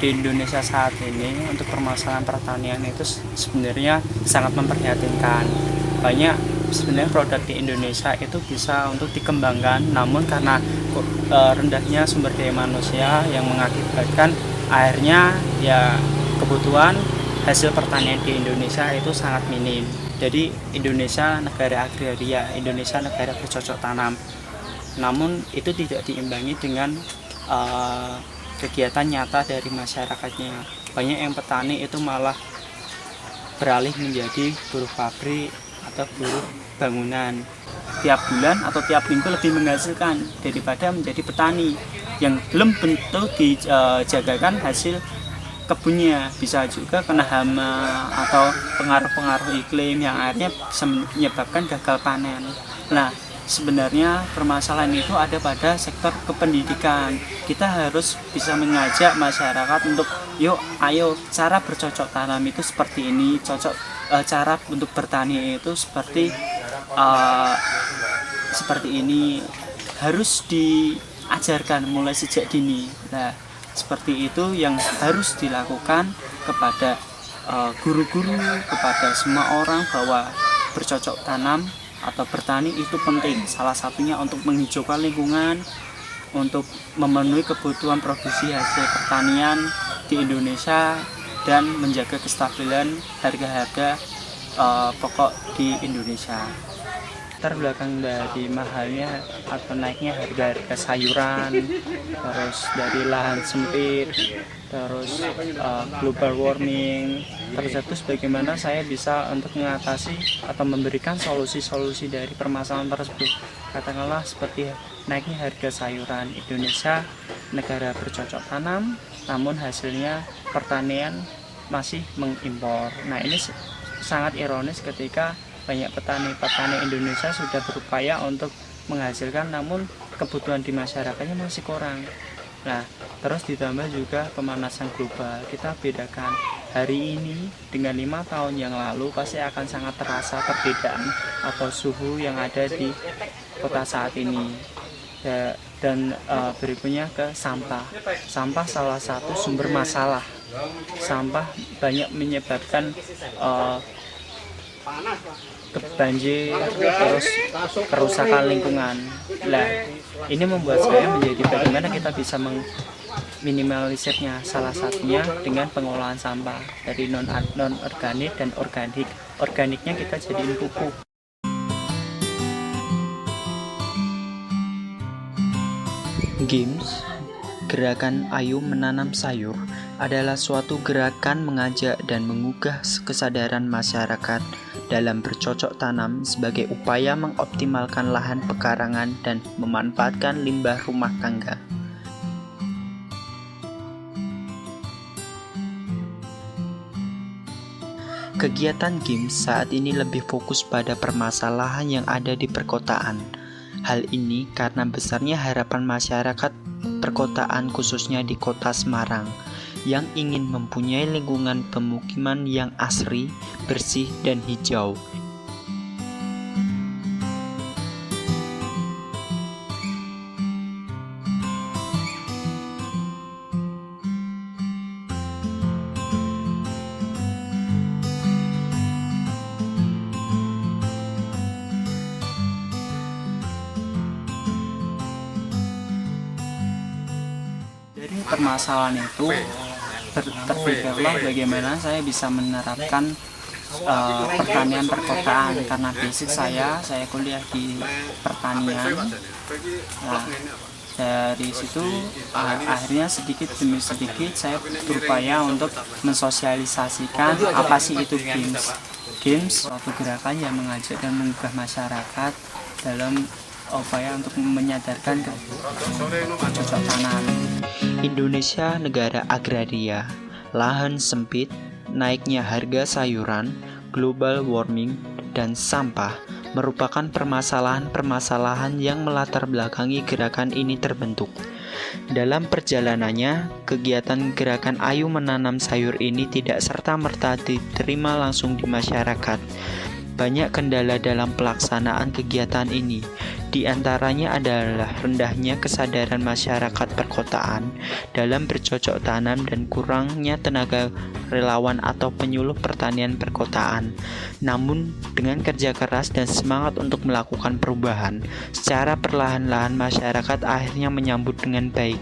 di Indonesia saat ini untuk permasalahan pertanian itu sebenarnya sangat memprihatinkan. Banyak sebenarnya produk di Indonesia itu bisa untuk dikembangkan, namun karena rendahnya sumber daya manusia yang mengakibatkan akhirnya ya kebutuhan hasil pertanian di Indonesia itu sangat minim. Jadi Indonesia negara agraria, Indonesia negara bercocok tanam. Namun itu tidak diimbangi dengan kegiatan nyata dari masyarakatnya. Banyak yang petani itu malah beralih menjadi buruh pabrik atau buruh bangunan. Tiap bulan atau tiap minggu lebih menghasilkan daripada menjadi petani yang belum tentu dijagakan hasil kebunnya. Bisa juga kena hama atau pengaruh-pengaruh iklim yang akhirnya bisa menyebabkan gagal panen. Nah, sebenarnya permasalahan itu ada pada sektor kependidikan. Kita harus bisa mengajak masyarakat untuk ayo cara bercocok tanam itu seperti ini, cara untuk bertani itu seperti ini, harus diajarkan mulai sejak dini. Nah, seperti itu yang harus dilakukan kepada guru-guru, kepada semua orang, bahwa bercocok tanam atau bertani itu penting. Salah satunya untuk menghijaukan lingkungan, untuk memenuhi kebutuhan produksi hasil pertanian di Indonesia, dan menjaga kestabilan harga-harga pokok di Indonesia. Latar belakang dari mahalnya atau naiknya harga-harga sayuran, terus dari lahan sempit, terus global warming, tercetus bagaimana saya bisa untuk mengatasi atau memberikan solusi-solusi dari permasalahan tersebut. Katakanlah seperti naiknya harga sayuran. Indonesia negara bercocok tanam, namun hasilnya pertanian masih mengimpor. Nah, ini sangat ironis ketika banyak petani Indonesia sudah berupaya untuk menghasilkan, namun kebutuhan di masyarakatnya masih kurang. Nah, terus ditambah juga pemanasan global. Kita bedakan hari ini dengan 5 tahun yang lalu, pasti akan sangat terasa perbedaan atau suhu yang ada di kota saat ini. Dan berikutnya ke sampah. Sampah salah satu sumber masalah. Sampah banyak menyebabkan banjir, terus kerusakan lingkungan. Nah, ini membuat saya menjadi bagaimana kita bisa meminimalisirnya. Salah satunya dengan pengolahan sampah dari non organik dan organik. Organiknya kita jadiin pupuk. Games, gerakan Ayo Menanam Sayur, adalah suatu gerakan mengajak dan mengugah kesadaran masyarakat dalam bercocok tanam sebagai upaya mengoptimalkan lahan pekarangan dan memanfaatkan limbah rumah tangga. Kegiatan games saat ini lebih fokus pada permasalahan yang ada di perkotaan. Hal ini karena besarnya harapan masyarakat perkotaan, khususnya di kota Semarang, yang ingin mempunyai lingkungan pemukiman yang asri, bersih, dan hijau. Dari permasalahan itu terpikirlah bagaimana saya bisa menerapkan pertanian perkotaan, karena basic saya kuliah di pertanian. Nah, dari situ akhirnya sedikit demi sedikit saya berupaya untuk mensosialisasikan apa sih itu games, suatu gerakan yang mengajak dan mengubah masyarakat dalam upaya untuk menyadarkan cocok tanam. Indonesia negara agraria, lahan sempit, naiknya harga sayuran, global warming, dan sampah merupakan permasalahan-permasalahan yang melatar belakangi gerakan ini terbentuk. Dalam perjalanannya, kegiatan gerakan Ayo Menanam Sayur ini tidak serta-merta diterima langsung di masyarakat. banyak kendala dalam pelaksanaan kegiatan ini. Di antaranya adalah rendahnya kesadaran masyarakat perkotaan dalam bercocok tanam dan kurangnya tenaga relawan atau penyuluh pertanian perkotaan. Namun, dengan kerja keras dan semangat untuk melakukan perubahan, secara perlahan-lahan masyarakat akhirnya menyambut dengan baik